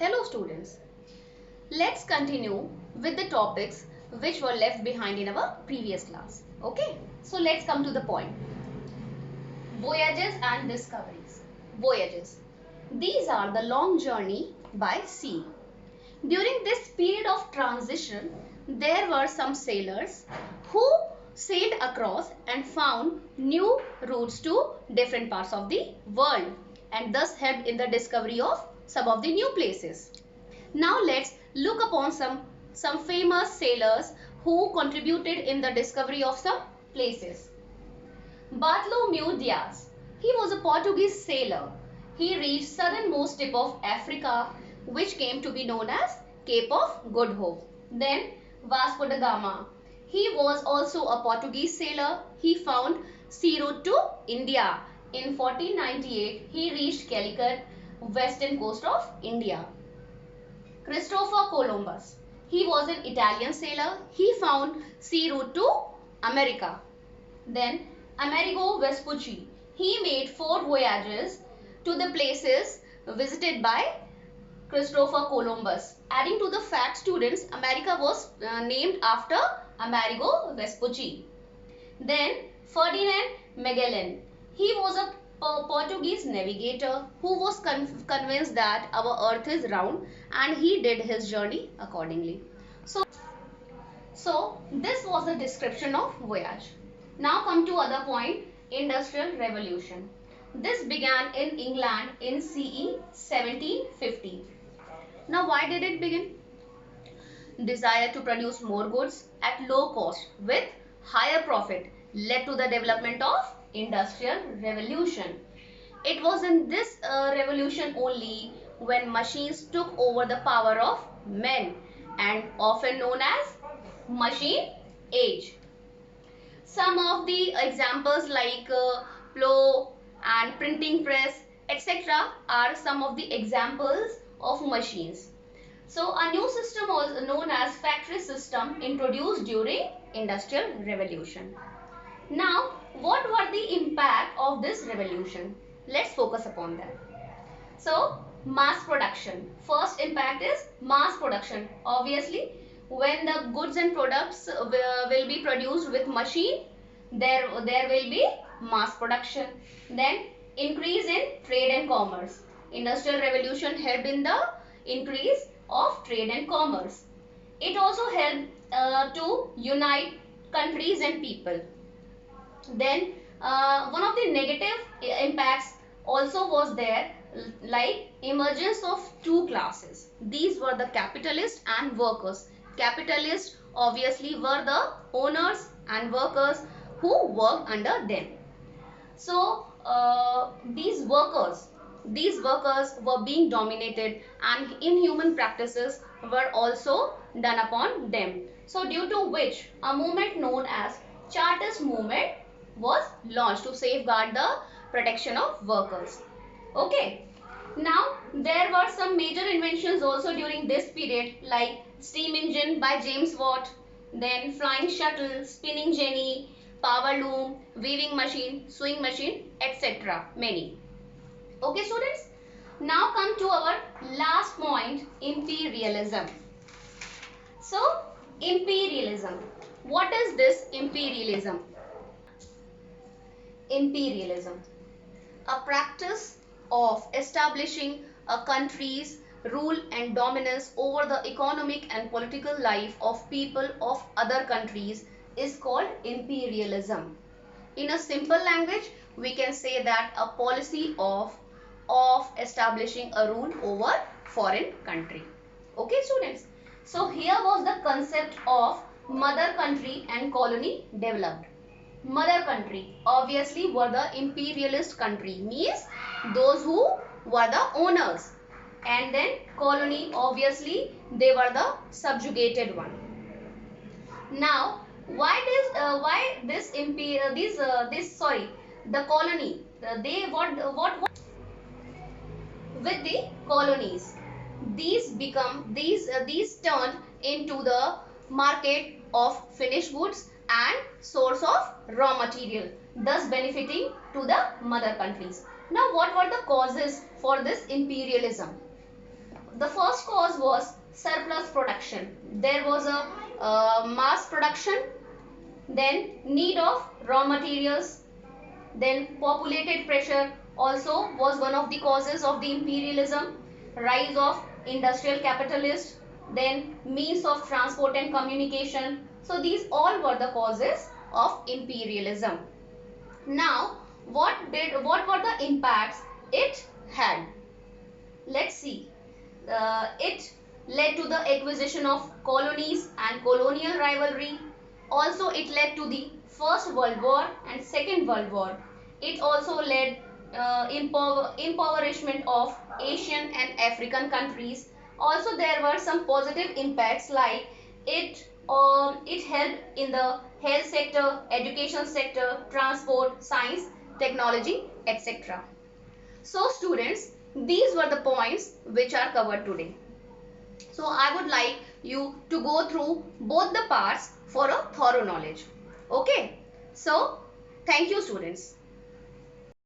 Hello students, let's continue with the topics which were left behind in our previous class. Okay, so let's come to the point. Voyages and discoveries. Voyages. These are the long journey by sea. During this period of transition, there were some sailors who sailed across and found new routes to different parts of the world and thus helped in the discovery of some of the new places. Now let's look upon some famous sailors who contributed in the discovery of some places. Bartholomew Diaz. He was a Portuguese sailor. He reached southernmost tip of Africa, which came to be known as Cape of Good Hope. Then Vasco da Gama. He was also a Portuguese sailor. He found sea route to India. In 1498, he reached Calicut, western coast of India. Christopher Columbus. He was an Italian sailor. He found sea route to America. Then Amerigo Vespucci. He made 4 voyages to the places visited by Christopher Columbus. Adding to the fact, students, America was named after Amerigo Vespucci. Then Ferdinand Magellan. He was a Portuguese navigator who was convinced that our earth is round, and he did his journey accordingly. So this was the description of voyage. Now come to other point, Industrial Revolution. This began in England in CE 1750. Now why did it begin? Desire to produce more goods at low cost with higher profit led to the development of Industrial Revolution. It was in this revolution only when machines took over the power of men and often known as machine age. Some of the examples like plow and printing press etc. are some of the examples of machines. So a new system was known as factory system introduced during Industrial Revolution. Now what were the impact of this revolution? Let's focus upon that. So mass production. First impact is mass production. Obviously when the goods and products will be produced with machine, there will be mass production. Then increase in trade and commerce. Industrial Revolution helped in the increase of trade and commerce. It also helped to unite countries and people. Then one of the negative impacts also was there, like emergence of 2 classes. These were the capitalists and workers. Capitalists obviously were the owners and workers who worked under them. So these workers were being dominated and inhuman practices were also done upon them. So due to which a movement known as Chartist movement was launched to safeguard the protection of workers. Okay. Now there were some major inventions also during this period, like steam engine by James Watt, then flying shuttle, spinning jenny, power loom, weaving machine, sewing machine, etc. Many. Okay students, now come to our last point, imperialism. So imperialism. What is this imperialism? Imperialism, a practice of establishing a country's rule and dominance over the economic and political life of people of other countries is called imperialism. In a simple language, we can say that a policy of establishing a rule over foreign country. Okay students, so here was the concept of mother country and colony developed. Mother country obviously were the imperialist country, means those who were the owners, and then colony obviously they were the subjugated one. Now the colony, they what with the colonies, these turned into the market of finished goods and source of raw material, thus benefiting to the mother countries. Now what were the causes for this imperialism? the first cause was surplus production. There was a mass production, then need of raw materials, then populated pressure also was one of the causes of the imperialism, rise of industrial capitalists, then means of transport and communication. So these all were the causes of imperialism. Now, what were the impacts it had? Let's see. It led to the acquisition of colonies and colonial rivalry. Also, it led to the First World War and Second World War. It also led impoverishment of Asian and African countries. Also, there were some positive impacts like it helped in the health sector, education sector, transport, science, technology, etc. So students, these were the points which are covered today. So I would like you to go through both the parts for a thorough knowledge. Okay. So thank you students.